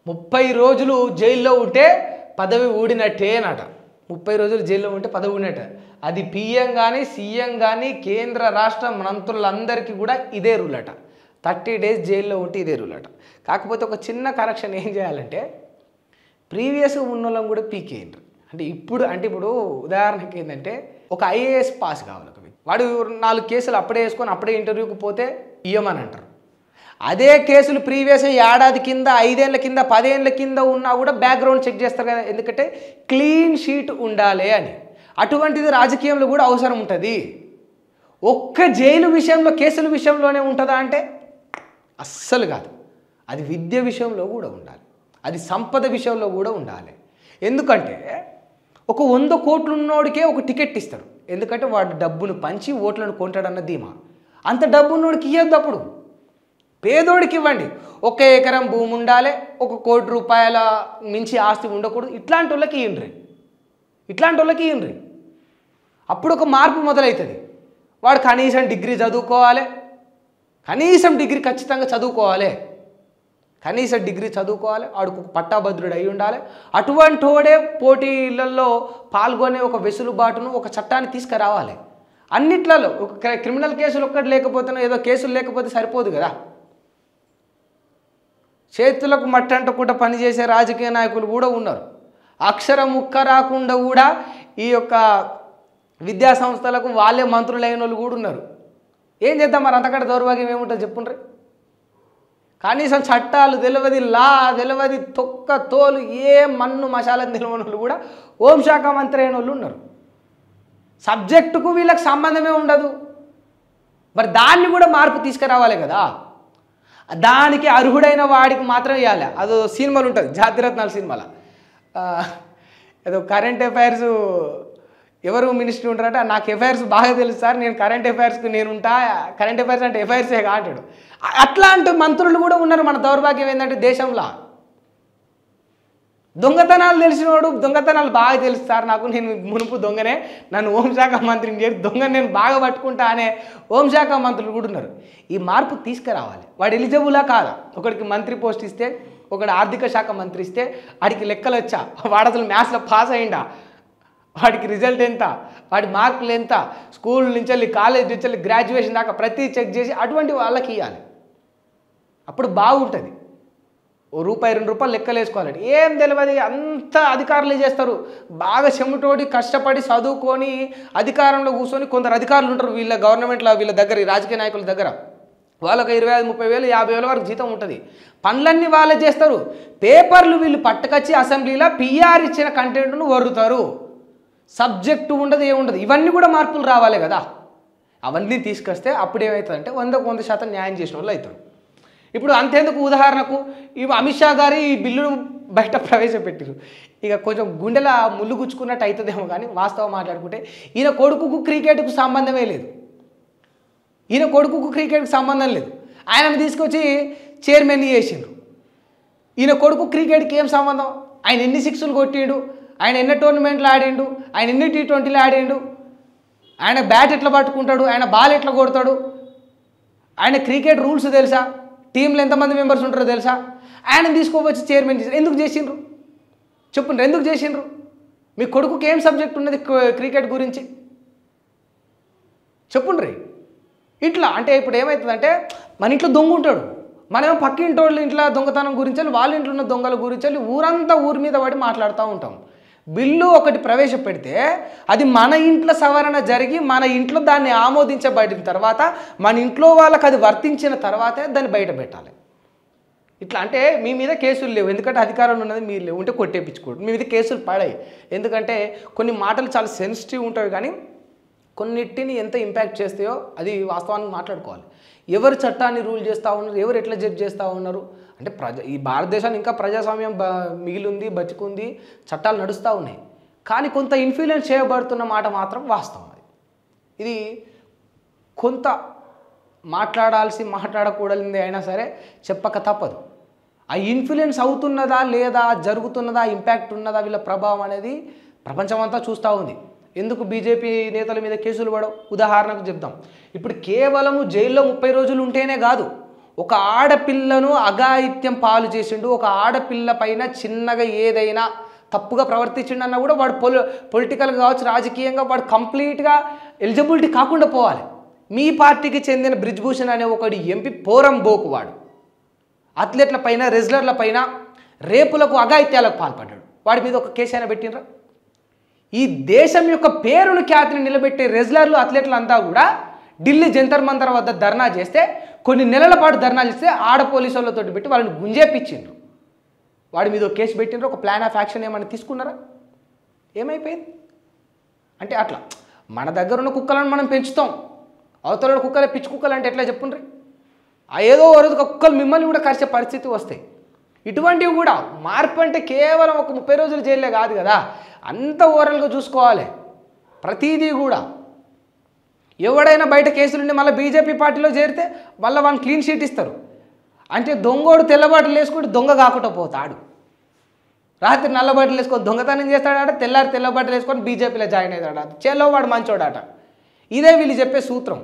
30 రోజులు జైల్లో ఉంటే పదవి ఊడినట్టే అన్నట. 30 రోజులు జైల్లో ఉంటే పదవి ఊడినట్టే. అది పిఎం కానీ సీఎం కానీ కేంద్ర రాష్ట్ర మంత్రులందరికీ కూడా ఇదే రూల్ అట. 30 డేస్ జైల్లో ఉంటే ఇదే రూల్ అట. కాకపోతే ఒక చిన్న కరెక్షన్ ఏం చేయాలంటే ప్రీవియస్గా ఉన్న వాళ్ళని కూడా పీకేయండి. అంటే ఇప్పుడు ఉదాహరణకి ఏంటంటే ఒక ఐఏఎస్ పాస్ కావాలి ఒక వ్యక్తి, వాడు 4 కేసులు అప్పుడే వేసుకొని అప్పుడే ఇంటర్వ్యూకి పోతే ఇయ్యమని అంటారు. అదే కేసులు ప్రీవియస్ ఏడాది కింద 5 ఏళ్ల కింద 10 ఏళ్ల కింద ఉన్నా కూడా బ్యాక్గ్రౌండ్ చెక్ చేస్తారు కదా, ఎందుకంటే క్లీన్ షీట్ ఉండాలి అని. అటువంటిది రాజకీయంలో కూడా అవసరం ఉంటుంది. ఒక్క జైలు విషయంలో కేసుల విషయంలోనే ఉంటుందా అంటే అస్సలు కాదు. అది విద్య విషయంలో కూడా ఉండాలి, అది సంపద విషయంలో కూడా ఉండాలి. ఎందుకంటే ఒక 100 కోట్లు ఉన్నోడికే ఒక టికెట్ ఇస్తారు, ఎందుకంటే వాడు డబ్బును పంచి ఓట్లను కొంటాడన్న ధీమా. అంత డబ్బు ఉన్నోడికి ఇవ్వద్దు, అప్పుడు పేదోడికి ఇవ్వండి. 1 ఎకరం భూమి ఉండాలి, 1 కోటి రూపాయల మించి ఆస్తి ఉండకూడదు. ఇట్లాంటి వాళ్ళకి ఇవ్వండి. అప్పుడు ఒక మార్పు మొదలవుతుంది. వాడు కనీసం డిగ్రీ చదువుకోవాలి, కనీసం డిగ్రీ ఖచ్చితంగా చదువుకోవాలి, వాడికి ఒక పట్టాభద్రుడు అయి ఉండాలి. అటువంటి వాడే పోటీలలో పాల్గొనే ఒక వెసులుబాటును ఒక చట్టాన్ని తీసుకురావాలి. అన్నిట్లలో ఒక క్రిమినల్ కేసులు ఒక్కటి లేకపోతే, ఏదో కేసులు లేకపోతే సరిపోదు కదా. చేతులకు మట్టంటకుండా పనిచేసే రాజకీయ నాయకులు కూడా ఉన్నారు. అక్షరం ముక్క రాకుండా కూడా ఈ యొక్క విద్యా సంస్థలకు వాళ్ళే మంత్రులైన వాళ్ళు కూడా ఉన్నారు. ఏం చేద్దాం మరి, అంతకంటే దౌర్భాగ్యం ఏముంటుంది చెప్పుండ్రి. కనీసం చట్టాలు తెలియదు, లా తెలియదు, తొక్క తోలు ఏ మన్ను మసాలను తెలియని వాళ్ళు కూడా హోంశాఖ మంత్రి అయిన వాళ్ళు ఉన్నారు. సబ్జెక్టుకు వీళ్ళకి సంబంధమే ఉండదు. మరి దాన్ని కూడా మార్పు తీసుకురావాలి కదా. దానికి అర్హుడైన వాడికి మాత్రం ఇవ్వాలి. అదో సినిమాలు ఉంటుంది, జాతిరత్నాల సినిమాలో ఏదో కరెంట్ అఫైర్స్ ఎవరు మినిస్టర్ ఉంటారంటే, నాకు అఫైర్స్ బాగా తెలుసు సార్, నేను కరెంట్ అఫైర్స్కి నేను ఉంటా, కరెంట్ అఫైర్స్ అంటే అఫైర్సే కాంటాడు. అట్లాంటి మంత్రులు కూడా ఉన్నారు. మన దౌర్భాగ్యం ఏంటంటే దేశంలో దొంగతనాలు తెలిసినోడు, దొంగతనాలు బాగా తెలుసు సార్ నాకు, నేను మునుపు దొంగనే, నన్ను హోంశాఖ మంత్రిని చేసి దొంగని నేను బాగా పట్టుకుంటా అనే హోంశాఖ మంత్రులు కూడా ఉన్నారు. ఈ మార్పు తీసుకురావాలి. వాడు ఎలిజిబులా కాదా? ఒకడికి మంత్రి పోస్ట్ ఇస్తే, ఒకటి ఆర్థిక శాఖ మంత్రి ఇస్తే వాడికి లెక్కలు వచ్చా, వాడు అసలు మ్యాథ్స్లో పాస్ అయ్యిందా, వాడికి రిజల్ట్ ఎంత, వాడి మార్కులు ఎంత, స్కూల్ నుంచి వెళ్ళి కాలేజ్ నుంచి వెళ్ళి గ్రాడ్యుయేషన్ దాకా ప్రతి చెక్ చేసి అటువంటి వాళ్ళకి ఇవ్వాలి. అప్పుడు బాగుంటుంది. ₹1 ₹2 లెక్కలు వేసుకోవాలండి. ఏం తెలియదు, అంత అధికారులే చేస్తారు. బాగా చెమటోడి కష్టపడి చదువుకొని అధికారంలో కూర్చొని కొందరు అధికారులు ఉంటారు వీళ్ళ గవర్నమెంట్లో, వీళ్ళ దగ్గర, ఈ రాజకీయ నాయకుల దగ్గర. వాళ్ళకి 25,000, 30,000, 50,000 వరకు జీతం ఉంటుంది. పనులన్నీ వాళ్ళే చేస్తారు. పేపర్లు వీళ్ళు పట్టుకొచ్చి అసెంబ్లీలో పిఆర్ ఇచ్చిన కంటెంట్ను వరుతారు. సబ్జెక్టు ఉండదు, ఏముండదు. ఇవన్నీ కూడా మార్పులు రావాలి కదా. అవన్నీ తీసుకొస్తే అప్పుడు ఏమవుతుందంటే 100కు 100% న్యాయం చేసిన వాళ్ళు అవుతారు. ఇప్పుడు అంతేందుకు, ఉదాహరణకు ఈ అమిత్ షా గారు ఈ బిల్లును బయట ప్రవేశపెట్టారు. ఇక కొంచెం గుండెల ముళ్ళు గుచ్చుకున్నట్టు అవుతుందేమో, కానీ వాస్తవం మాట్లాడుకుంటే ఈయన కొడుకుకు క్రికెట్కు సంబంధమే లేదు. ఆయనను తీసుకొచ్చి చైర్మన్ చేసిండ్రు. ఈయన కొడుకు క్రికెట్కి ఏం సంబంధం? ఆయన ఎన్ని 6లు కొట్టిండు, ఆయన ఎన్ని టోర్నమెంట్లు ఆడిండు, ఆయన ఎన్ని T20లు ఆడిండు, ఆయన బ్యాట్ ఎట్లా పట్టుకుంటాడు, ఆయన బాల్ ఎట్లా కొడతాడు, ఆయన క్రికెట్ రూల్స్ తెలుసా, టీంలో ఎంతమంది మెంబర్స్ ఉంటారో తెలుసా? ఆయన తీసుకోవచ్చు చైర్మన్ చేసి. ఎందుకు చేసిండ్రు చెప్పండి, ఎందుకు చేసిండ్రు? మీ కొడుకుకి ఏం సబ్జెక్ట్ ఉన్నది క్రికెట్ గురించి చెప్పుండ్రి. ఇట్లా అంటే ఇప్పుడు ఏమవుతుందంటే, మన ఇంట్లో దొంగ ఉంటాడు, మనమేమో పక్కింటోళ్ళ ఇంట్లో దొంగతనం గురించి, వాళ్ళ ఇంట్లో ఉన్న దొంగల గురించి ఊరంతా ఊరి మీద పడి మాట్లాడుతూ ఉంటాం. బిల్లు ఒకటి ప్రవేశపెడితే అది మన ఇంట్లో సవరణ జరిగి మన ఇంట్లో దాన్ని ఆమోదించబడిన తర్వాత, మన ఇంట్లో వాళ్ళకి అది వర్తించిన తర్వాతే దాన్ని బయట పెట్టాలి. ఇట్లా అంటే మీ మీద కేసులు లేవు, ఎందుకంటే అధికారంలో ఉన్నది మీరు లేవు, ఉంటే కొట్టేపించుకోండి. మీ మీద కేసులు పడాయి, ఎందుకంటే కొన్ని మాటలు చాలా సెన్సిటివ్ ఉంటాయి, కానీ కొన్నిటిని ఎంత ఇంపాక్ట్ చేస్తాయో అది వాస్తవానికి మాట్లాడుకోవాలి. ఎవరు చట్టాన్ని రూల్ చేస్తూ ఉన్నారు, ఎవరు ఎట్లా జడ్జ్ చేస్తూ ఉన్నారు అంటే ఈ భారతదేశాన్ని ఇంకా ప్రజాస్వామ్యం మిగిలింది, బతికుంది, చట్టాలు నడుస్తూ ఉన్నాయి. కానీ కొంత ఇన్ఫ్లుయెన్స్ చేయబడుతున్న మాట మాత్రం వాస్తవం. ఇది కొంత మాట్లాడకూడనిది అయినా సరే చెప్పక తప్పదు. ఆ ఇన్ఫ్లుయెన్స్ అవుతున్నదా లేదా, జరుగుతున్నదా, ఇంపాక్ట్ ఉన్నదా, వీళ్ళ ప్రభావం అనేది ప్రపంచమంతా చూస్తూ ఉంది. ఎందుకు బీజేపీ నేతల మీద కేసులు పడవు? ఉదాహరణకు చెప్దాం. ఇప్పుడు కేవలము జైల్లో 30 రోజులు ఉంటేనే కాదు, ఒక ఆడపిల్లను అఘాయిత్యం పాలు చేసిండు, ఒక ఆడపిల్ల పైన చిన్నగా ఏదైనా తప్పుగా ప్రవర్తించిండు అన్నా కూడా వాడు పొలిటికల్గా కావచ్చు, రాజకీయంగా వాడు కంప్లీట్గా ఎలిజిబిలిటీ కాకుండా పోవాలి. మీ పార్టీకి చెందిన బ్రిజ్భూషణ్ అనే ఒకటి ఎంపీ పోరం బోకు వాడు అథ్లెట్ల పైన, రెజ్లర్ల పైన రేపులకు అఘాయిత్యాలకు పాల్పడ్డాడు. వాడి మీద ఒక కేసు అయినా పెట్టినరా? ఈ దేశం యొక్క పేరును, ఖ్యాతిని నిలబెట్టే రెజ్లర్లు, అథ్లెట్లు అంతా కూడా ఢిల్లీ జంతర్ మంతర్ వద్ద ధర్నా చేస్తే, కొన్ని నెలల పాటు ధర్నా చేస్తే ఆడ పోలీసు వాళ్ళతో పెట్టి వాళ్ళని గుంజేపించిండ్రు. వాడి మీద ఒక కేసు పెట్టినరు, ఒక ప్లాన్ ఆఫ్ యాక్షన్ ఏమైనా తీసుకున్నారా? ఏమైపోయింది అంటే అట్లా మన దగ్గర ఉన్న కుక్కలను మనం పెంచుతాం, అవతల కుక్కలే పిచ్చి కుక్కలు అంటే ఎట్లా చెప్పుండ్రి? ఏదో రోజు కుక్కలు మిమ్మల్ని కూడా కరిచే పరిస్థితి వస్తాయి. ఇటువంటివి కూడా మార్పు అంటే కేవలం ఒక 30 రోజులు జైలే కాదు కదా, అంత ఓవరాల్గా చూసుకోవాలి ప్రతిదీ కూడా. ఎవడైనా బయట కేసులుండి మళ్ళీ బీజేపీ పార్టీలో చేరితే మళ్ళీ వాళ్ళని క్లీన్ షీట్ ఇస్తారు. అంటే దొంగోడు తెల్లబాటలు వేసుకుంటే దొంగ కాకుండా పోతాడు, రాత్రి నల్లబాటలు వేసుకొని దొంగతనం చేస్తాడట, తెల్లారి తెల్లబాటలు వేసుకొని బీజేపీలో జాయిన్ అవుతాడట, చెల్లో వాడు మంచోడట. ఇదే వీళ్ళు చెప్పే సూత్రం.